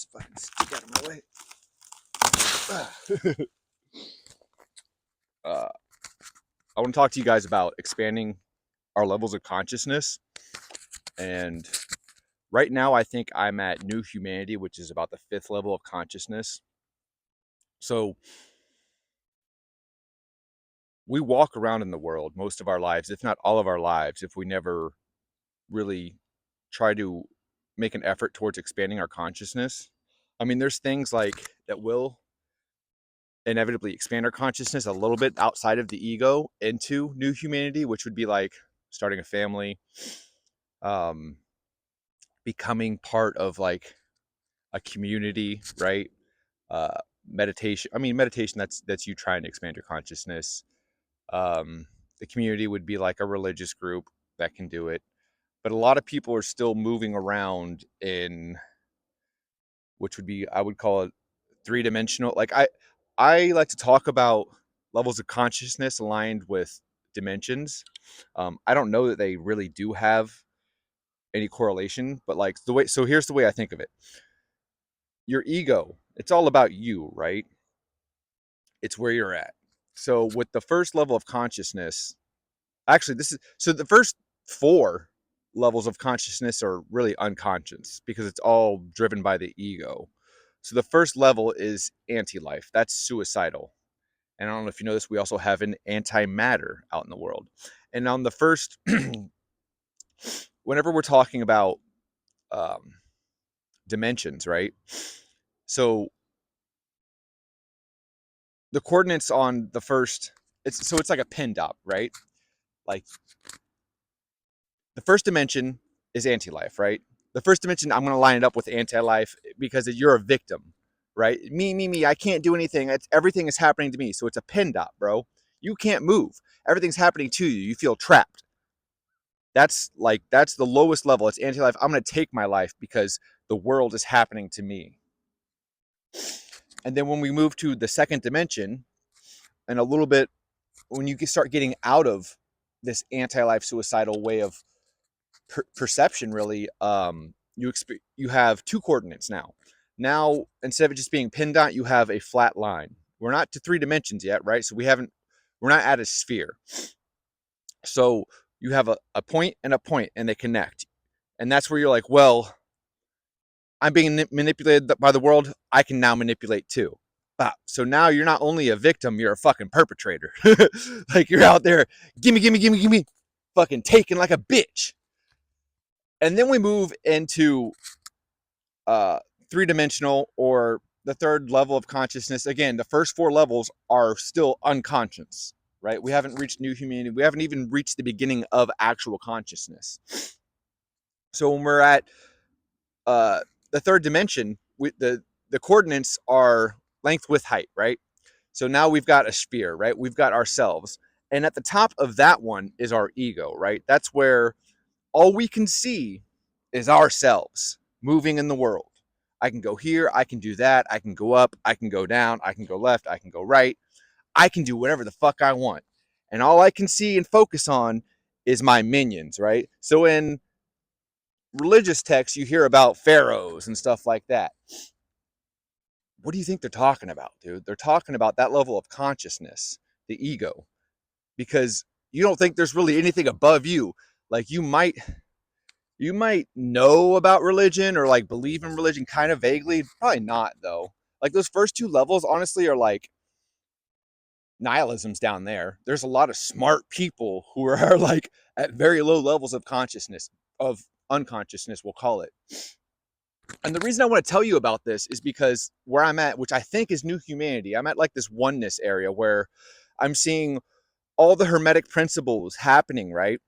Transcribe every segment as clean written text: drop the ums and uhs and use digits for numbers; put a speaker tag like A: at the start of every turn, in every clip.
A: Just fucking stick out of my way. I want to talk to you guys about expanding our levels of consciousness. And right now, I think I'm at new humanity, which is about the 5th level of consciousness. So we walk around in the world most of our lives, if not all of our lives, if we never really try to make an effort towards expanding our consciousness. I mean, there's things like that will inevitably expand our consciousness a little bit outside of the ego into new humanity, which would be like starting a family, um, becoming part of like a community, right? Uh, meditation. I mean, meditation. That's you trying to expand your consciousness. The community would be like a religious group that can do it, but a lot of people are still moving around in, which would be, I would call it 3-dimensional. Like I like to talk about levels of consciousness aligned with dimensions. I don't know that they really do have any correlation, but like the way, so here's the way I think of it. Your ego, it's all about you, right? It's where you're at. So with the first level of consciousness, actually this is, so the first 4 levels of consciousness are really unconscious because it's all driven by the ego. So the first level is anti-life. That's suicidal. And I don't know if you know this, we also have an antimatter out in the world. And on the first, whenever we're talking about um, dimensions, right? So the coordinates on the first, it's like a pin dot, right? Like the first dimension is anti-life, right? The first dimension, I'm going to line it up with anti-life because you're a victim, right? Me. I can't do anything. Everything is happening to me. So it's a pin dot, bro. You can't move. Everything's happening to you. You feel trapped. That's the lowest level. It's anti-life. I'm going to take my life because the world is happening to me. And then when we move to the second dimension, and a little bit, when you start getting out of this anti-life suicidal way of perception, really, you have 2 coordinates now. Now, instead of it just being pinned on, you have a flat line. We're not to 3 dimensions yet, right? So we're not at a sphere. So you have a point, and they connect. And that's where you're like, well, I'm being manipulated by the world. I can now manipulate too. So now you're not only a victim, you're a fucking perpetrator. Like you're out there, gimme, fucking taking like a bitch. And then we move into 3-dimensional, or the third level of consciousness. Again, the first 4 levels are still unconscious, right? We haven't reached new humanity. We haven't even reached the beginning of actual consciousness. So when we're at the third dimension, the coordinates are length, width, height, right? So now we've got a sphere, right? We've got ourselves. And at the top of that one is our ego, right? That's where all we can see is ourselves moving in the world. I can go here, I can do that, I can go up, I can go down, I can go left, I can go right. I can do whatever the fuck I want. And all I can see and focus on is my minions, right? So in religious texts, you hear about pharaohs and stuff like that. What do you think they're talking about, dude? They're talking about that level of consciousness, the ego, because you don't think there's really anything above you. Like you might know about religion or like believe in religion kind of vaguely. Probably not though. Like those first 2 levels honestly are like nihilism's down there. There's a lot of smart people who are like at very low levels of consciousness, of unconsciousness, we'll call it. And the reason I want to tell you about this is because where I'm at, which I think is new humanity, I'm at like this oneness area where I'm seeing all the hermetic principles happening, right?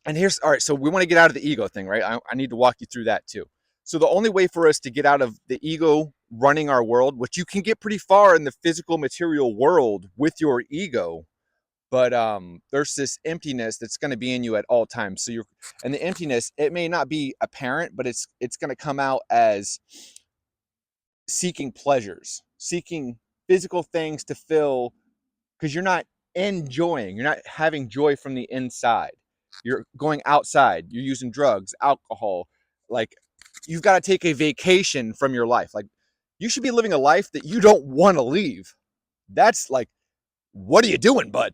A: And here's, all right, so we want to get out of the ego thing, right? I need to walk you through that too. So the only way for us to get out of the ego running our world, which you can get pretty far in the physical material world with your ego, but there's this emptiness that's going to be in you at all times. So and the emptiness, it may not be apparent, but it's going to come out as seeking pleasures, seeking physical things to fill, because you're not you're not having joy from the inside. You're going outside, you're using drugs, alcohol, like you've got to take a vacation from your life. Like, you should be living a life that you don't want to leave. That's like, what are you doing, bud?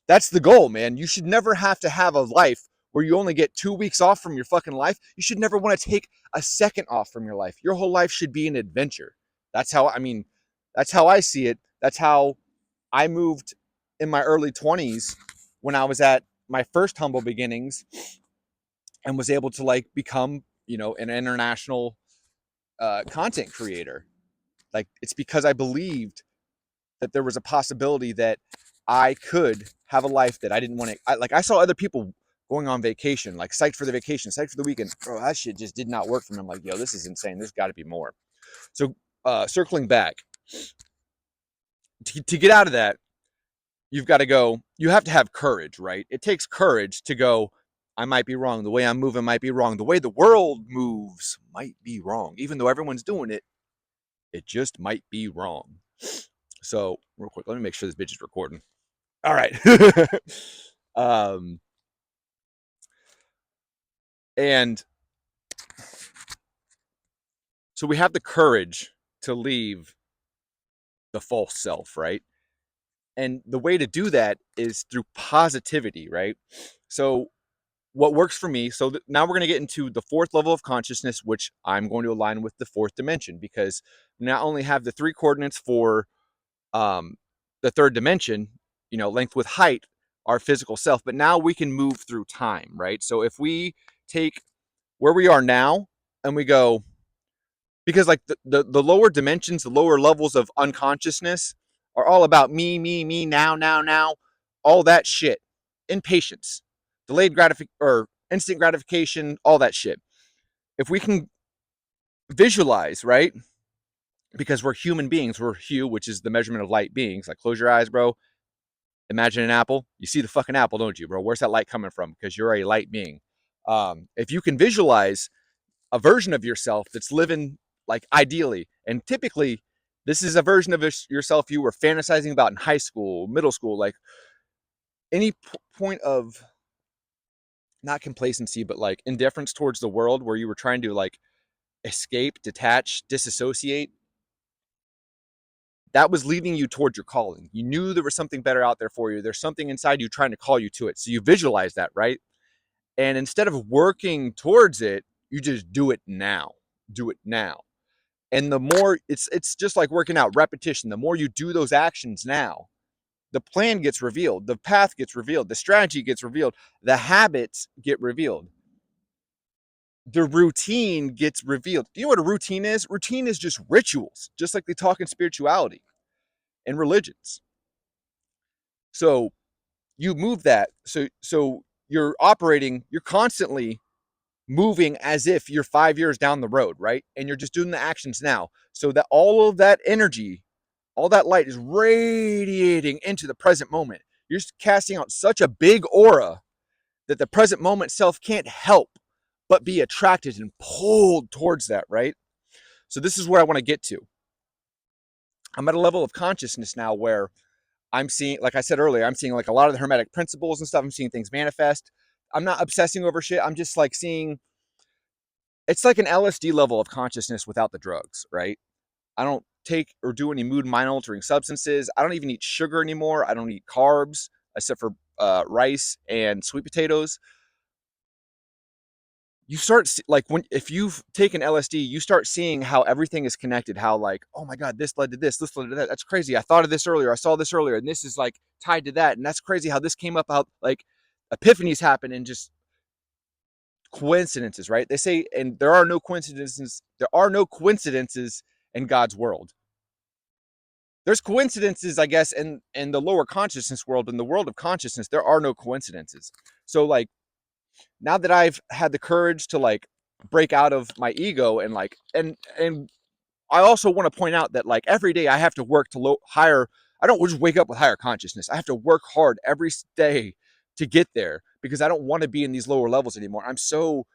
A: That's the goal, man. You should never have to have a life where you only get 2 weeks off from your fucking life. You should never want to take a second off from your life. Your whole life should be an adventure. That's how, I mean, that's how I see it. That's how I moved in my early 20s when I was at my first humble beginnings and was able to like become, an international content creator. Like, it's because I believed that there was a possibility that I could have a life that I didn't want to. I saw other people going on vacation, like psyched for the vacation, psyched for the weekend. Bro, that shit just did not work for me. I'm like, yo, this is insane. There's got to be more. So, circling back, to get out of that, you've got to go. You have to have courage, right? It takes courage to go. I might be wrong. The way I'm moving might be wrong. The way the world moves might be wrong. Even though everyone's doing it, it just might be wrong. So, real quick, let me make sure this bitch is recording. All right. um, and so we have the courage to leave the false self, right? And the way to do that is through positivity, right? So, what works for me, so now we're going to get into the fourth level of consciousness, which I'm going to align with the fourth dimension, because we not only have the three coordinates for um, the third dimension, length with height, our physical self, but now we can move through time, right? So if we take where we are now and we go, because like the lower dimensions, the lower levels of unconsciousness are all about me, now, all that shit, impatience, delayed gratification or instant gratification, all that shit. If we can visualize, right? Because we're human beings, we're hue, which is the measurement of light beings. Like, close your eyes, bro. Imagine an apple. You see the fucking apple, don't you, bro? Where's that light coming from? Because you're a light being. If you can visualize a version of yourself that's living like ideally, and typically this is a version of yourself you were fantasizing about in high school, middle school, like any point of not complacency, but like indifference towards the world where you were trying to like escape, detach, disassociate. That was leading you towards your calling. You knew there was something better out there for you. There's something inside you trying to call you to it. So you visualize that, right? And instead of working towards it, you just do it now. Do it now. And the more it's just like working out, repetition. The more you do those actions now, the plan gets revealed, the path gets revealed, the strategy gets revealed, the habits get revealed, the routine gets revealed. Do you know what a routine is? Routine is just rituals, just like they talk in spirituality and religions. So you move that. So you're operating, you're constantly moving as if you're 5 years down the road, right? And you're just doing the actions now, so that all of that energy, all that light is radiating into the present moment. You're just casting out such a big aura that the present moment self can't help but be attracted and pulled towards that, right? So this is where I want to get to. I'm at a level of consciousness now where I'm seeing, like I said earlier, I'm seeing like a lot of the hermetic principles and stuff. I'm seeing things manifest. I'm not obsessing over shit. I'm just like seeing, it's like an LSD level of consciousness without the drugs, right? I don't take or do any mood mind altering substances. I don't even eat sugar anymore. I don't eat carbs except for rice and sweet potatoes. You start like, when if you've taken LSD, you start seeing how everything is connected. How like, oh my god, this led to this led to that. That's crazy. I thought of this earlier. I saw this earlier, and this is like tied to that. And that's crazy how this came up. How like epiphanies happen and just coincidences, right? They say, and there are no coincidences. There are no coincidences in God's world. There's coincidences, I guess, in the lower consciousness world. In the world of consciousness, there are no coincidences. So like, now that I've had the courage to like break out of my ego and like, and I also want to point out that like every day I have to work to higher. I don't just wake up with higher consciousness. I have to work hard every day to get there, because I don't want to be in these lower levels anymore. I'm so,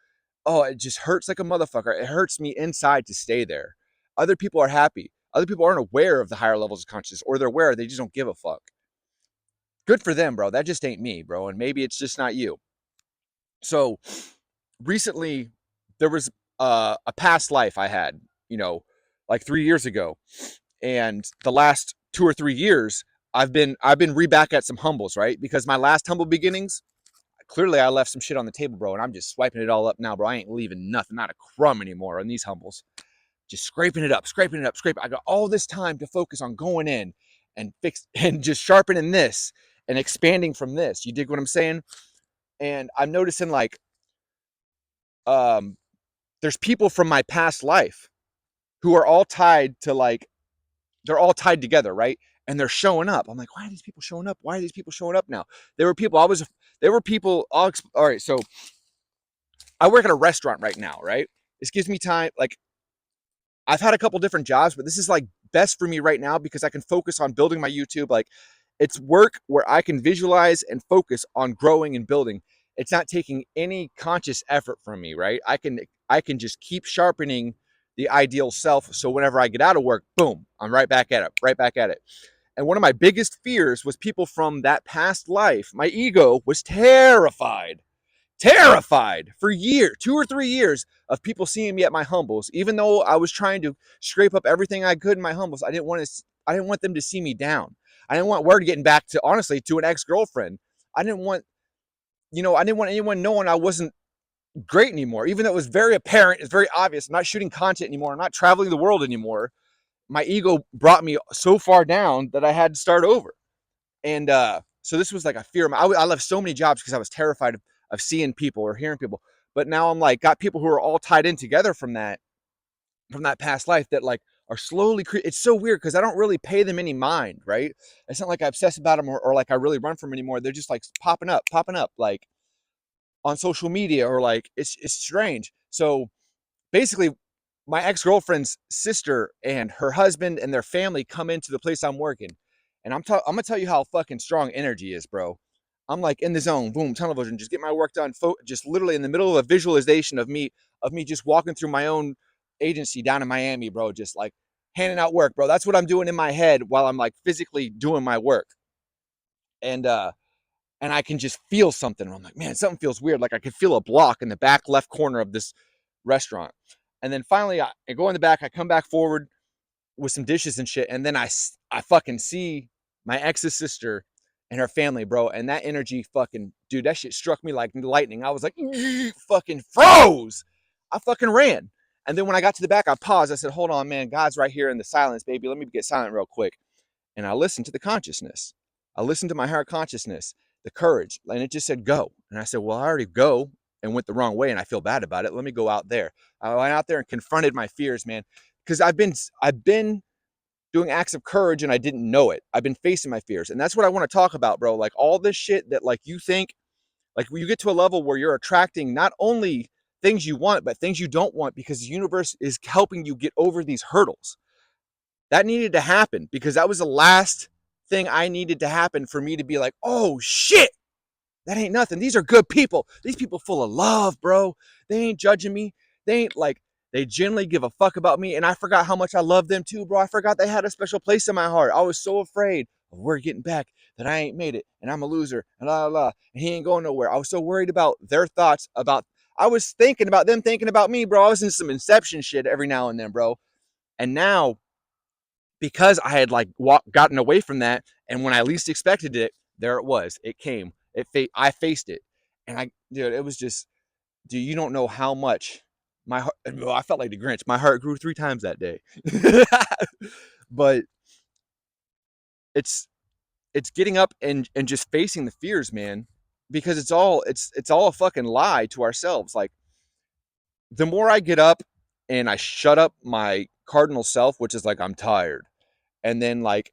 A: oh, it just hurts like a motherfucker. It hurts me inside to stay there. Other people are happy. Other people aren't aware of the higher levels of consciousness, or they're aware, they just don't give a fuck. Good for them, bro. That just ain't me, bro. And maybe it's just not you. So recently there was a past life I had, you know, like 3 years ago, and the last 2 or 3 years, I've been back at some humbles, right? Because my last humble beginnings, clearly I left some shit on the table, bro, and I'm just swiping it all up now, bro. I ain't leaving nothing, not a crumb anymore on these humbles. Just scraping it up, scraping it up, scraping. I got all this time to focus on going in and fix and just sharpening this and expanding from this. You dig what I'm saying? And I'm noticing like um there's people from my past life who are all tied to like they're all tied together, right? And they're showing up. I'm like, why are these people showing up? Why are these people showing up now? There were people I was there were people all right, so I work at a restaurant right now, right? This gives me time like I've had a couple different jobs, but this is like best for me right now because I can focus on building my YouTube. Like it's work where I can visualize and focus on growing and building. It's not taking any conscious effort from me, right? I can just keep sharpening the ideal self. So whenever I get out of work, boom, I'm right back at it, right back at it. And one of my biggest fears was people from that past life. My ego was terrified for years, 2 or 3 years of people seeing me at my humbles. Even though I was trying to scrape up everything I could in my humbles, I didn't want them to see me down. I didn't want word getting back to honestly to an ex-girlfriend. I didn't want, I didn't want anyone knowing I wasn't great anymore. Even though it was very apparent, it's very obvious. I'm not shooting content anymore. I'm not traveling the world anymore. My ego brought me so far down that I had to start over. And so this was like a fear. I left so many jobs because I was terrified of seeing people or hearing people. But now I'm like got people who are all tied in together from that past life that like are slowly. It's so weird because I don't really pay them any mind, right? It's not like I obsess about them or like I really run from them anymore. They're just like popping up like on social media or like it's strange. So basically my ex-girlfriend's sister and her husband and their family come into the place I'm working. And I'm gonna tell you how fucking strong energy is, bro. I'm like in the zone, boom, tunnel vision, just get my work done. Just literally in the middle of a visualization of me just walking through my own agency down in Miami, bro. Just like handing out work, bro. That's what I'm doing in my head while I'm like physically doing my work. And I can just feel something. I'm like, man, something feels weird. Like I could feel a block in the back left corner of this restaurant. And then finally, I go in the back. I come back forward with some dishes and shit. And then I fucking see my ex's sister and her family, bro. And that energy fucking, dude, that shit struck me like lightning. I was like, fucking froze. I fucking ran. And then when I got to the back, I paused. I said, hold on, man. God's right here in the silence, baby. Let me get silent real quick. And I listened to the consciousness. I listened to my higher consciousness, the courage, and it just said go. And I said, well, I already go and went the wrong way, and I feel bad about it. Let me go out there. I went out there and confronted my fears, man, because I've been doing acts of courage and I didn't know it. I've been facing my fears, and that's what I want to talk about, bro. Like all this shit that like you think, like when you get to a level where you're attracting not only things you want, but things you don't want, because the universe is helping you get over these hurdles. That needed to happen because that was the last thing I needed to happen for me to be like, oh shit, that ain't nothing. These are good people. These people full of love, bro. They ain't judging me. They ain't like, they genuinely give a fuck about me. And I forgot how much I love them too, bro. I forgot they had a special place in my heart. I was so afraid of word getting back that I ain't made it and I'm a loser and la la la. And he ain't going nowhere. I was so worried about their thoughts about, I was thinking about them thinking about me, bro. I was in some inception shit every now and then, bro. And now because I had like gotten away from that, and when I least expected it, there it was. It came. I faced it, and dude, it was just, dude, you don't know how much my heart. Well, I felt like the Grinch. My heart grew 3 times that day. But it's it's getting up and just facing the fears, man, because it's all a fucking lie to ourselves. Like the more I get up and I shut up my cardinal self, which is like I'm tired, and then like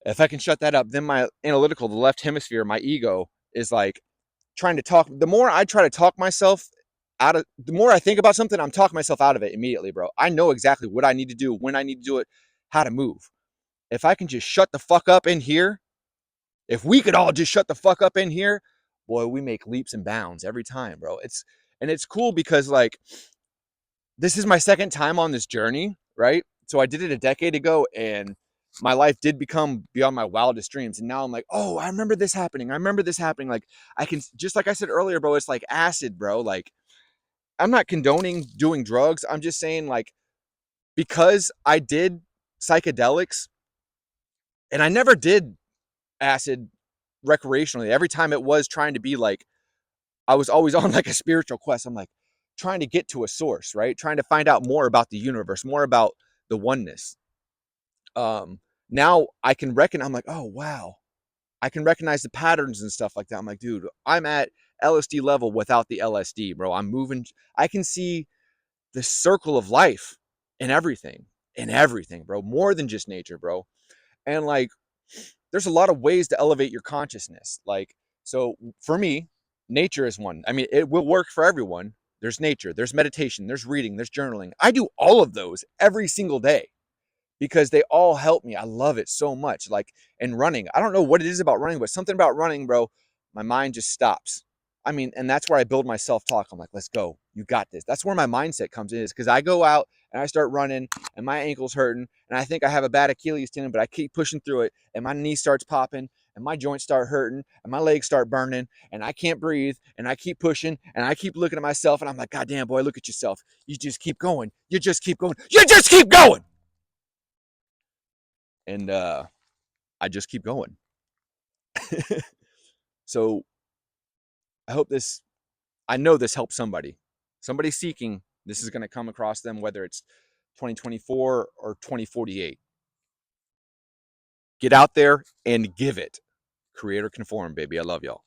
A: if I can shut that up, then my analytical, the left hemisphere, my ego is like trying to talk. The more I try to talk myself out of, the more I think about something, I'm talking myself out of it immediately, bro. I know exactly what I need to do, when I need to do it, how to move. If I can just shut the fuck up in here, if we could all just shut the fuck up in here, boy, we make leaps and bounds every time, bro. It's cool because like this is my second time on this journey, right? So I did it a decade ago and my life did become beyond my wildest dreams. And now I'm like, oh, I remember this happening. I remember this happening. Like I can, just like I said earlier, bro, it's like acid, bro. Like I'm not condoning doing drugs. I'm just saying, like, because I did psychedelics and I never did acid recreationally. Every time it was trying to be like, I was always on like a spiritual quest. I'm like trying to get to a source, right? Trying to find out more about the universe, more about the oneness. Um, Now I can reckon, I'm like, oh wow, I can recognize the patterns and stuff like that. I'm like, dude, I'm at LSD level without the LSD, bro. I'm moving. I can see the circle of life in everything, bro. More than just nature, bro. And like, there's a lot of ways to elevate your consciousness. Like, so for me, nature is one. I mean, it will work for everyone. There's nature, there's meditation, there's reading, there's journaling. I do all of those every single day because they all help me. I love it so much. Like, and running, I don't know what it is about running, but something about running, bro, my mind just stops. I mean, and that's where I build my self-talk. I'm like, let's go. You got this. That's where my mindset comes in, is because I go out and I start running and my ankle's hurting and I think I have a bad Achilles tendon, but I keep pushing through it and my knee starts popping and my joints start hurting and my legs start burning and I can't breathe and I keep pushing and I keep looking at myself and I'm like, God damn, boy, look at yourself. You just keep going. You just keep going. You just keep going. And I just keep going. So I hope this, I know this helps somebody. Somebody seeking, this is going to come across them, whether it's 2024 or 2048. Get out there and give it. Create or conform, baby. I love y'all.